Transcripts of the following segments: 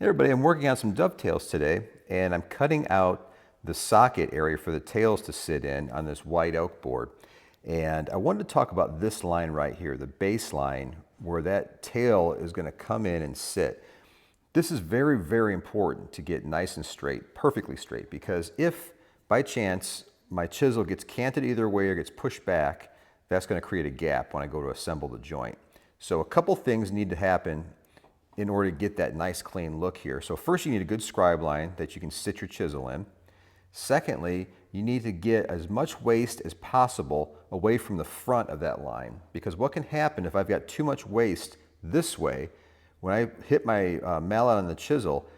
Hey everybody, I'm working on some dovetails today, and I'm cutting out the socket area for the tails to sit in on this white oak board. And I wanted to talk about this line right here, the base line, where that tail is going to come in and sit. This is very, very important to get nice and straight, perfectly straight, because if by chance my chisel gets canted either way or gets pushed back, that's going to create a gap when I go to assemble the joint. So a couple things need to happen in order to get that nice clean look here. So first you need a good scribe line that you can sit your chisel in. Secondly, you need to get as much waste as possible away from the front of that line, because what can happen if I've got too much waste this way, when I hit my mallet on the chisel,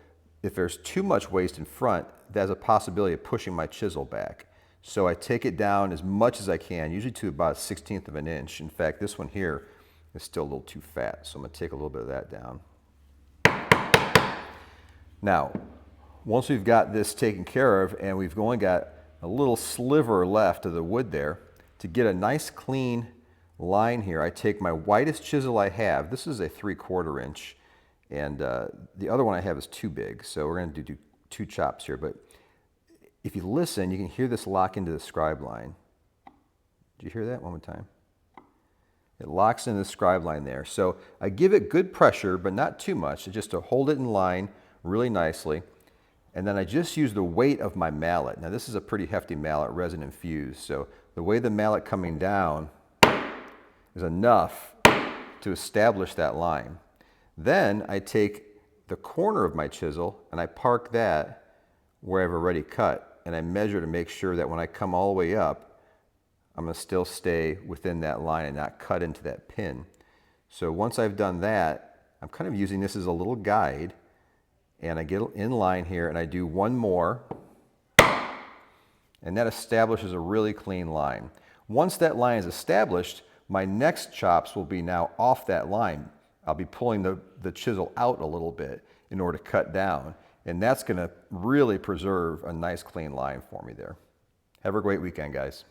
if there's too much waste in front, there's a possibility of pushing my chisel back. So I take it down as much as I can, usually to about 1/16 of an inch. In fact, this one here is still a little too fat, so I'm going to take a little bit of that down. Now, once we've got this taken care of and we've only got a little sliver left of the wood there, to get a nice clean line here, I take my widest chisel I have. This is a 3/4 inch, and the other one I have is too big, so we're going to do 2 chops here. But if you listen, you can hear this lock into the scribe line. Did you hear that? One more time. It locks into the scribe line there. So I give it good pressure, but not too much, just to hold it in line really nicely. And then I just use the weight of my mallet. Now this is a pretty hefty mallet, resin infused, so the way the mallet coming down is enough to establish that line. Then I take the corner of my chisel and I park that where I've already cut, and I measure to make sure that when I come all the way up, I'm going to still stay within that line and not cut into that pin. So once I've done that, I'm kind of using this as a little guide, and I get in line here and I do one more, and that establishes a really clean line. Once that line is established, my next chops will be now off that line. I'll be pulling the chisel out a little bit in order to cut down, and that's going to really preserve a nice clean line for me there. Have a great weekend, guys.